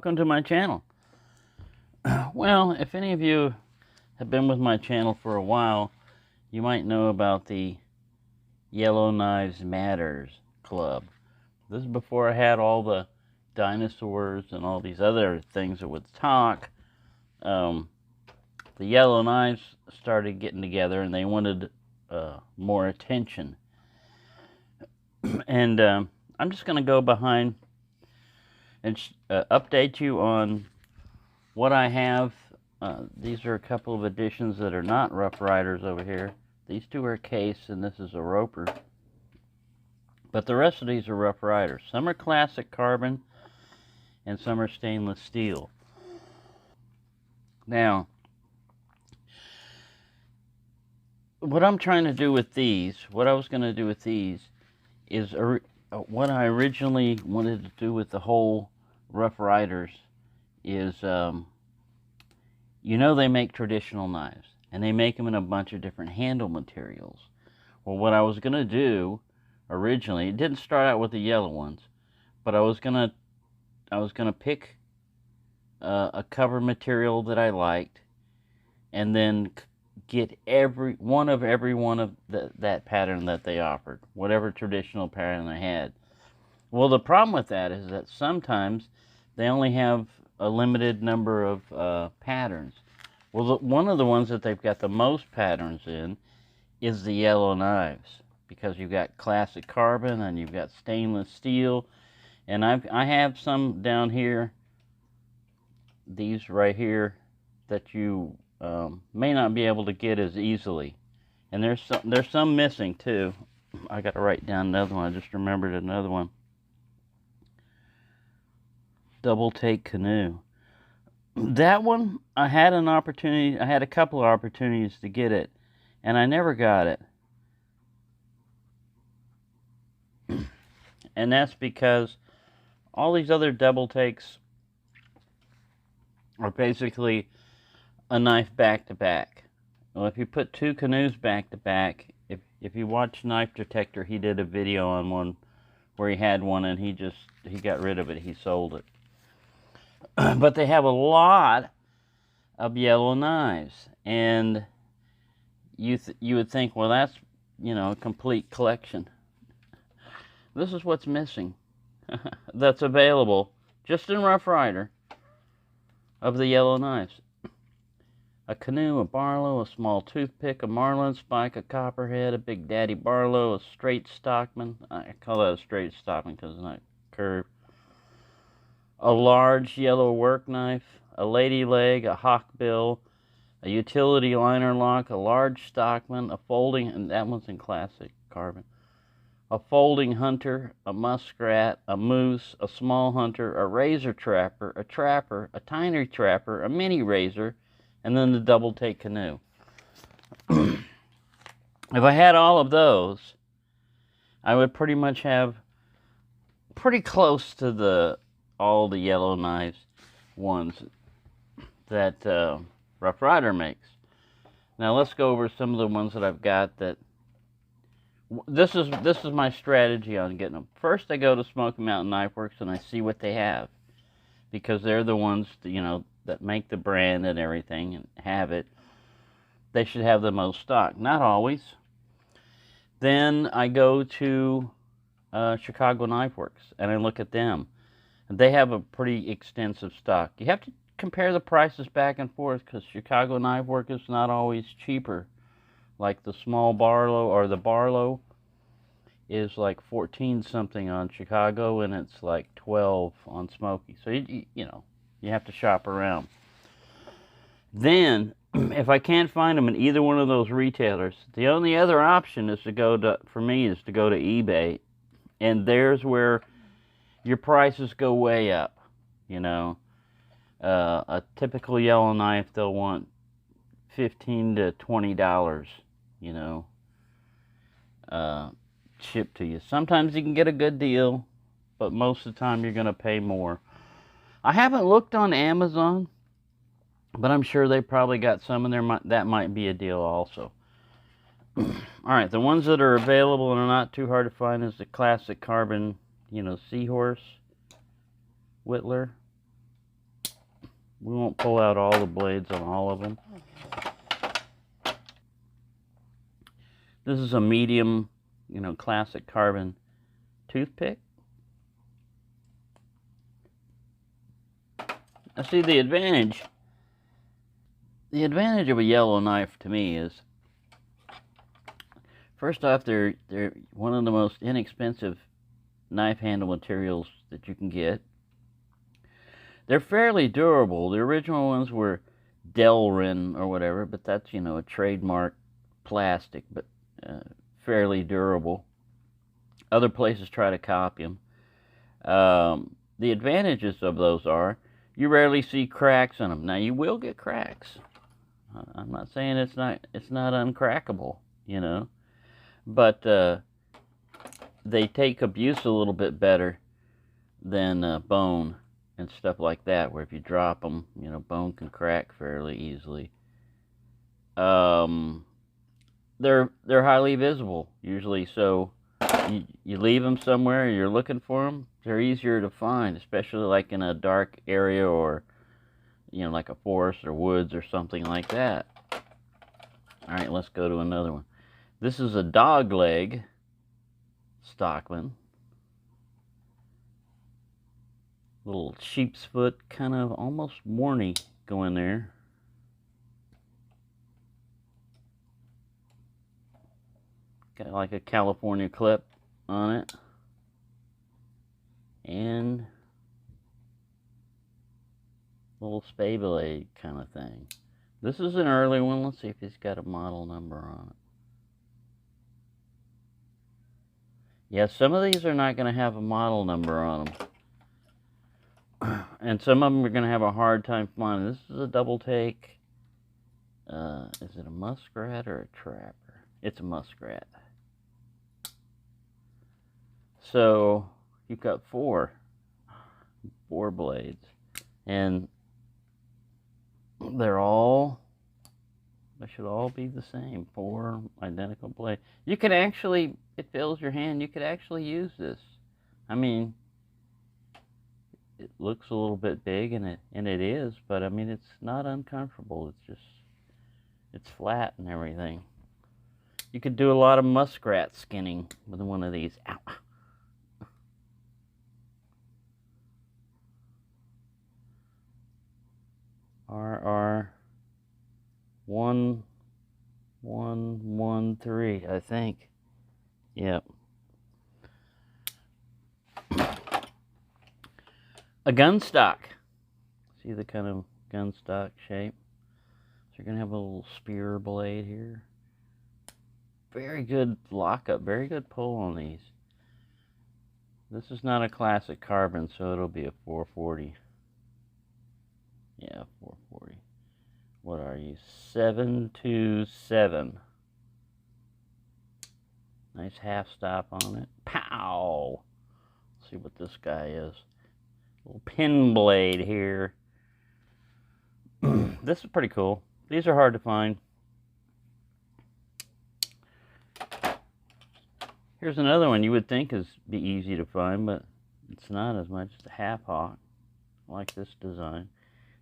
welcome to my channel. Well, if any of you have been with my channel for a while, you might know about the Yellow Knives Matters Club. This is before I had all the dinosaurs and all these other things that would talk. The Yellow Knives started getting together and they wanted more attention. And I'm just going to go behind and update you on what I have. These are a couple of editions that are not Rough Riders over here. These two are case and this is a Roper. But the rest of these are Rough Riders. Some are classic carbon and some are stainless steel. Now, what I'm trying to do with these, what I was going to do with these, is what I originally wanted to do with the whole Rough Riders is, you know, they make traditional knives, and they make them in a bunch of different handle materials. Well, what I was going to do originally, it didn't start out with the yellow ones, but I was going to pick a cover material that I liked, and then get every one of that pattern that they offered, whatever traditional pattern they had. Well, the problem with that is that sometimes they only have a limited number of patterns. Well, one of the ones that they've got the most patterns in is the Yellow Knives, because you've got classic carbon and you've got stainless steel, and I have some down here, these right here, that you may not be able to get as easily, and there's some missing too. I got to write down another one. I just remembered another one. Double take canoe. That one, I had an opportunity. I had a couple of opportunities to get it, and I never got it. And that's because all these other double takes are basically a knife back to back. Well, if you put two canoes back to back, if you watch Knife Detector, he did a video on one where he had one and he got rid of it. He sold it. But they have a lot of yellow knives, and you would think, well, that's, you know, a complete collection. This is what's missing. That's available just in Rough Rider of the yellow knives. A canoe, a Barlow, a small toothpick, a marlin spike, a copperhead, a Big Daddy Barlow, a straight stockman. I call that a straight stockman because it's not curved. A large yellow work knife, a lady leg, a hawkbill, a utility liner lock, a large stockman, a folding, and that one's in classic carbon, a folding hunter, a muskrat, a moose, a small hunter, a razor trapper, a tiny trapper, a mini razor, and then the double take canoe. If I had all of those, I would pretty much have pretty close to all the Yellow Knives ones that Rough Rider makes. Now let's go over some of the ones that I've got. That this is my strategy on getting them. First, I go to Smoky Mountain Knife Works and I see what they have, because they're the ones that, you know, that make the brand and everything and have it. They should have the most stock. Not always. Then I go to Chicago Knife Works and I look at them. And they have a pretty extensive stock. You have to compare the prices back and forth, because Chicago Knife Works is not always cheaper. Like the small Barlow, or the Barlow is like 14 something on Chicago and it's like 12 on Smoky. So you know, you have to shop around. Then, if I can't find them in either one of those retailers, the only other option is to go to eBay, and there's where your prices go way up. You know, a typical yellow knife, they'll want $15 to $20, you know, shipped to you. Sometimes you can get a good deal, but most of the time you're going to pay more. I haven't looked on Amazon, but I'm sure they probably got some in there. That might be a deal also. All right, the ones that are available and are not too hard to find is the classic carbon, you know, Seahorse Whittler. We won't pull out all the blades on all of them. This is a medium, classic carbon toothpick. Now see, the advantage of a yellow knife to me is, first off, they're one of the most inexpensive knife handle materials that you can get. They're fairly durable. The original ones were Delrin or whatever, but that's, a trademark plastic, but fairly durable. Other places try to copy them. The advantages of those are you rarely see cracks in them. Now, you will get cracks. I'm not saying it's not uncrackable, but they take abuse a little bit better than bone and stuff like that, where if you drop them, bone can crack fairly easily. They're highly visible usually, so you leave them somewhere, you're looking for them, they're easier to find, especially like in a dark area or like a forest or woods or something like that. All right, let's go to another one. This is a dog leg Stockman. Little sheep's foot, kind of almost worny going there. Got like a California clip on it. And little spay blade kind of thing. This is an early one. Let's see if he's got a model number on it. Yeah, some of these are not going to have a model number on them. And some of them are going to have a hard time finding. This is a double take. Is it a muskrat or a trapper? It's a muskrat. So you've got four blades, and they should all be the same. 4 identical blades. You can actually, it fills your hand. You could actually use this. I mean, it looks a little bit big, and it is, but I mean, it's not uncomfortable. It's flat and everything. You could do a lot of muskrat skinning with one of these. Ow. RR1113, I think. Yep. A gun stock. See the kind of gun stock shape? So you're going to have a little spear blade here. Very good lockup, very good pull on these. This is not a classic carbon, so it'll be a 440. Yeah, 440. What are you? 727. Nice half stop on it. Pow! Let's see what this guy is. Little pin blade here. This is pretty cool. These are hard to find. Here's another one you would think be easy to find, but it's not as much. It's a half hawk. I like this design.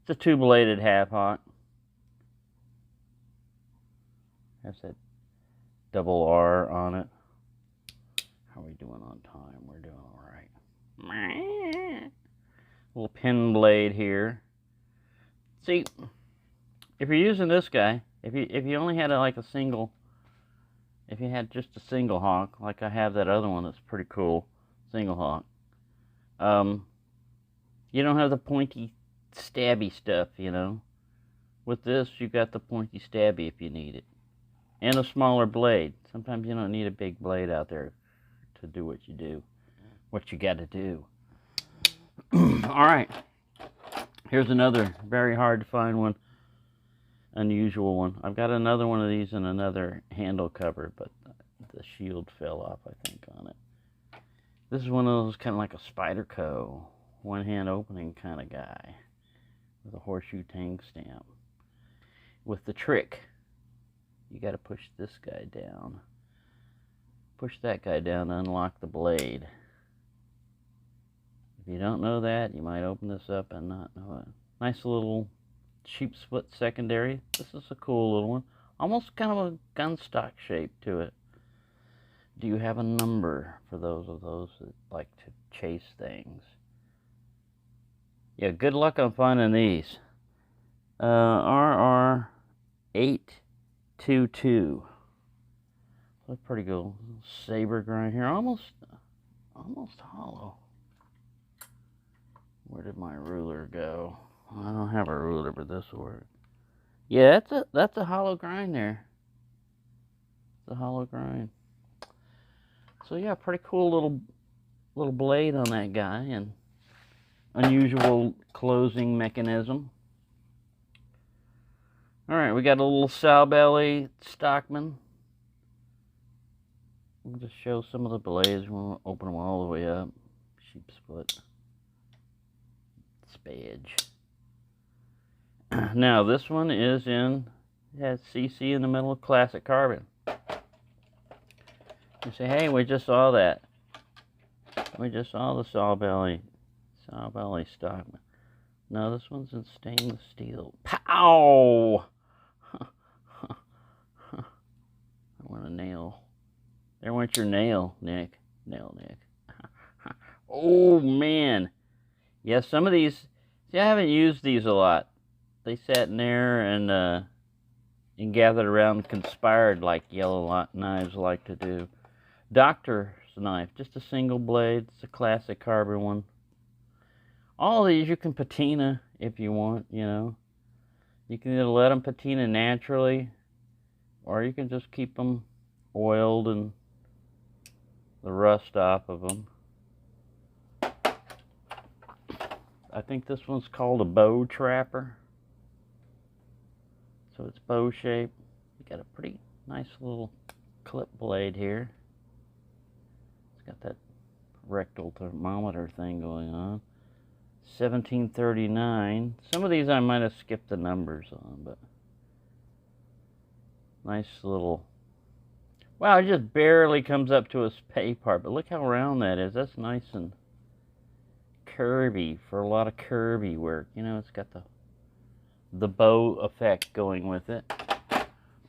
It's a 2-bladed half hawk. Has that double R on it. How are we doing on time? We're doing all right. Little pin blade here. See, if you're using this guy, if you only had if you had just a single hawk, like I have that other one that's pretty cool, single hawk, you don't have the pointy stabby stuff, With this, you got the pointy stabby if you need it. And a smaller blade. Sometimes you don't need a big blade out there to do what you do. What you got to do. All right. Here's another very hard to find one. Unusual one. I've got another one of these in another handle cover, but the shield fell off, I think, on it. This is one of those kind of like a Spyderco, one-hand opening kind of guy with a horseshoe tang stamp. With the trick, you got to push this guy down. Push that guy down to unlock the blade. If you don't know that, you might open this up and not know it. Nice little sheep split secondary. This is a cool little one. Almost kind of a gun stock shape to it. Do you have a number for those that like to chase things? Yeah, good luck on finding these. RR822. That's pretty cool. Saber grind here. Almost hollow. Where did my ruler go? I don't have a ruler, but this will work. Yeah, that's a hollow grind there. It's a hollow grind. So yeah, pretty cool little blade on that guy, and unusual closing mechanism. All right, we got a little sow belly Stockman. We'll just show some of the blades. We'll open them all the way up. Sheep split. Spadge. Now this one is it has CC in the middle of classic carbon. You say, hey, we just saw that. We just saw the saw belly Stockman. No, this one's in stainless steel. Pow! I want a nail. There went your nail, Nick. Nail, Nick. Oh, man. Yeah, some of these... See, I haven't used these a lot. They sat in there and gathered around and conspired like yellow knives like to do. Doctor's knife. Just a single blade. It's a classic carbon one. All these you can patina if you want, you know. You can either let them patina naturally, or you can just keep them oiled and the rust off of them. I think this one's called a bow trapper. So it's bow shape. You got a pretty nice little clip blade here. It's got that rectal thermometer thing going on. 1739. Some of these I might have skipped the numbers on, but nice little... Wow, it just barely comes up to a spay part, but look how round that is. That's nice and curvy for a lot of curvy work. You know, it's got the bow effect going with it.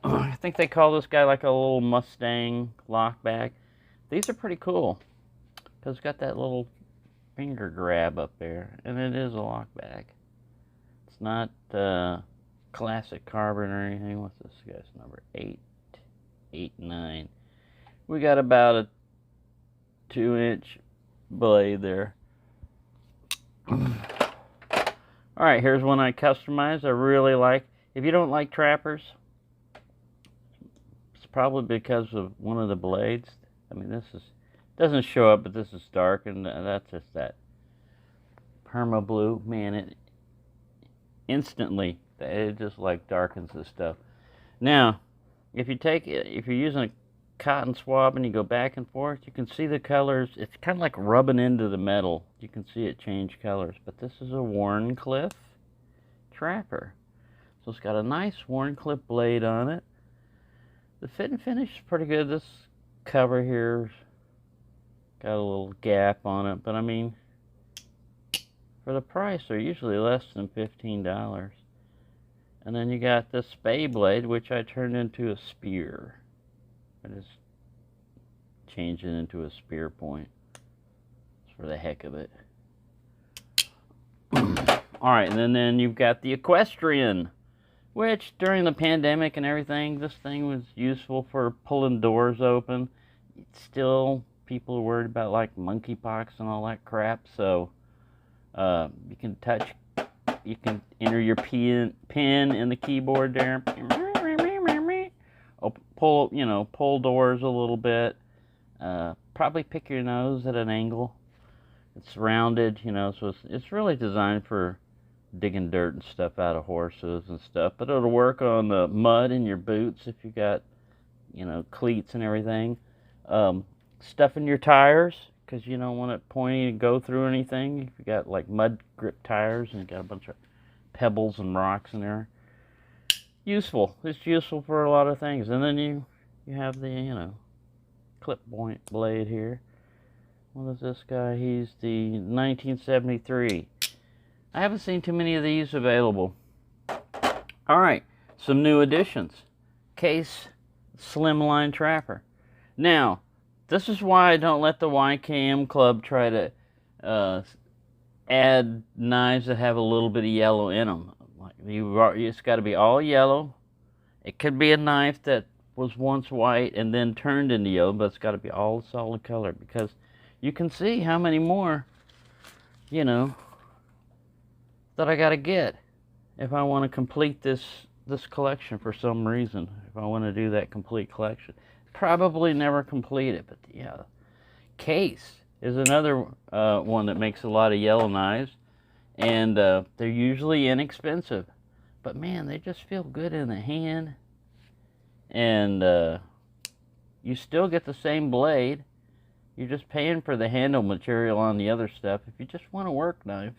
I think they call this guy like a little Mustang lockback. These are pretty cool because it's got that little finger grab up there, and it is a lockback. It's not classic carbon or anything. What's this guy's number? 889. We got about a 2-inch blade there. Alright, here's one I customized. I really like. If you don't like trappers, it's probably because of one of the blades. I mean, this doesn't show up, but this is dark, and that's just that perma blue. Man, it instantly, it just like darkens this stuff. Now, if you're using a cotton swab and you go back and forth, you can see the colors. It's kind of like rubbing into the metal. You can see it change colors. But this is a Wharncliffe trapper. So it's got a nice Wharncliffe blade on it. The fit and finish is pretty good. This cover here's got a little gap on it, but I mean, for the price, they're usually less than $15. And then you got this spay blade, which I turned into a spear. I just changed it into a spear point. It's for the heck of it. Alright, and then you've got the equestrian, which during the pandemic and everything, this thing was useful for pulling doors open. Still, people are worried about like monkeypox and all that crap, so you can enter your pin in the keyboard there. Pull doors a little bit. Probably pick your nose at an angle. It's rounded, so it's really designed for digging dirt and stuff out of horses and stuff. But it'll work on the mud in your boots if you got, cleats and everything. Stuffing your tires, because you don't want it pointy to go through anything. If you got like mud grip tires and you got a bunch of pebbles and rocks in there. Useful. It's useful for a lot of things. And then you have the, clip point blade here. What is this guy? He's the 1973. I haven't seen too many of these available. All right, some new additions. Case Slimline Trapper. Now, this is why I don't let the YKM Club try to add knives that have a little bit of yellow in them. Like it's got to be all yellow. It could be a knife that was once white and then turned into yellow, but it's got to be all solid color, because you can see how many more, you know, that I got to get if I want to complete this collection for some reason. If I want to do that complete collection, probably never complete it, but yeah. Case is another one that makes a lot of yellow knives, and they're usually inexpensive, but man, they just feel good in the hand, and you still get the same blade. You're just paying for the handle material on the other stuff. If you just want a work knife,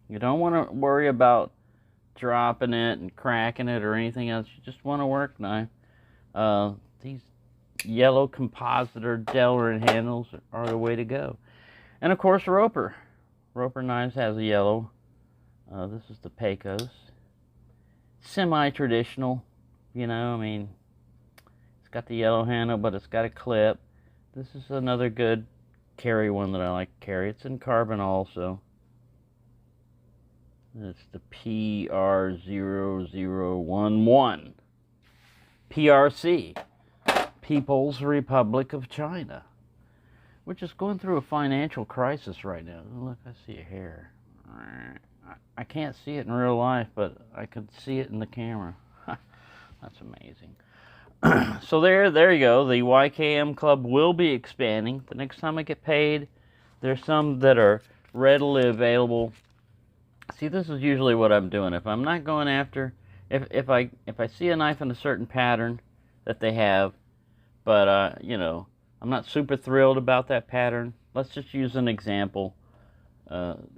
you don't want to worry about dropping it and cracking it or anything else. You just want a work knife. These yellow composite or Delrin handles are the way to go. And of course, Roper knives has a yellow. This is the Pecos. Semi-traditional, you know, I mean, it's got the yellow handle, but it's got a clip. This is another good carry one that I like to carry. It's in carbon also. It's the PR0011. PRC. People's Republic of China, which is going through a financial crisis right now. Look, I see a hair. I can't see it in real life, but I could see it in the camera. That's amazing. So there you go. The YKM Club will be expanding. The next time I get paid, there's some that are readily available. See, this is usually what I'm doing. If I'm not going after, if I see a knife in a certain pattern that they have, but you know, I'm not super thrilled about that pattern. Let's just use an example,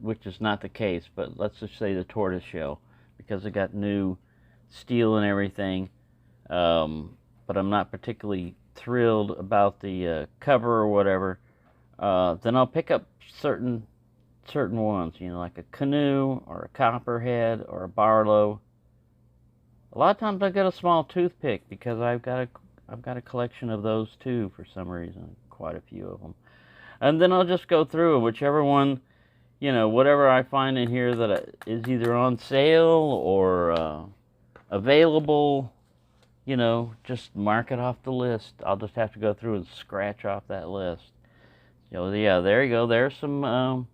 which is not the case, but let's just say the tortoiseshell, because it got new steel and everything. But I'm not particularly thrilled about the cover or whatever. Then I'll pick up certain ones, you know, like a canoe or a copperhead or a Barlow. A lot of times I get a small toothpick, because I've got a collection of those too for some reason, quite a few of them. And then I'll just go through, and whichever one, you know, whatever I find in here that is either on sale or available, you know, just mark it off the list. I'll just have to go through and scratch off that list. So yeah, there you go. There's some.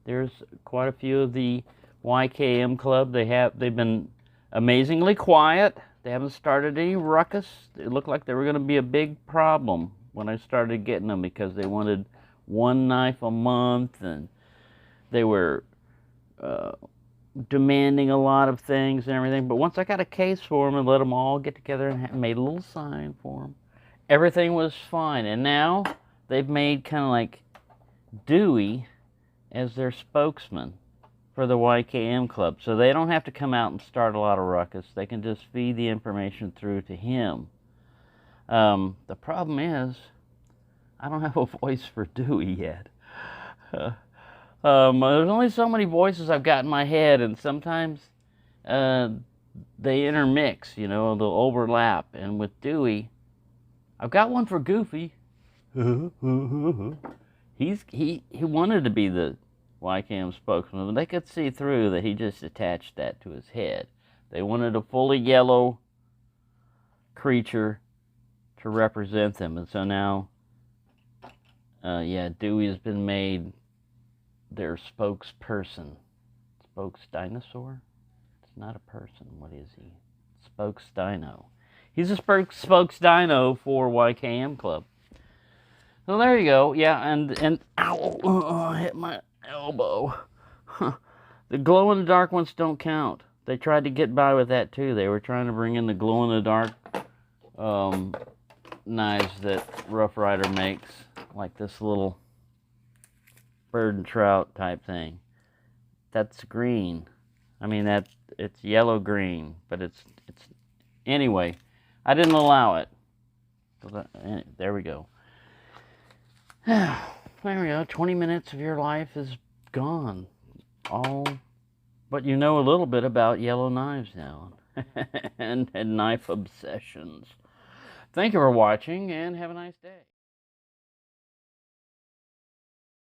There's quite a few of the YKM Club. They've been amazingly quiet. They haven't started any ruckus. It looked like they were going to be a big problem when I started getting them, because they wanted one knife a month, and they were demanding a lot of things and everything. But once I got a case for them and let them all get together and made a little sign for them, everything was fine. And now they've made kind of like Dewey as their spokesman for the YKM Club. So they don't have to come out and start a lot of ruckus. They can just feed the information through to him. The problem is, I don't have a voice for Dewey yet. There's only so many voices I've got in my head, and sometimes they intermix, you know, they'll overlap. And with Dewey, I've got one for Goofy. He wanted to be the YKM spokesman, but they could see through that he just attached that to his head. They wanted a fully yellow creature to represent them, and so now, yeah, Dewey has been made their spokesperson. Spokes dinosaur? It's not a person. What is he? Spokes dino. He's a spokes dino for YKM Club. So there you go. Yeah, and ow, I hit my elbow. The glow-in-the-dark ones don't count. They tried to get by with that too. They were trying to bring in the glow-in-the-dark knives that Rough Rider makes, like this little bird and trout type thing. That's green. I mean, it's yellow-green, but it's anyway. I didn't allow it. There we go. There we go. 20 minutes of your life is gone. All But you know a little bit about yellow knives now and knife obsessions. Thank you for watching and have a nice day.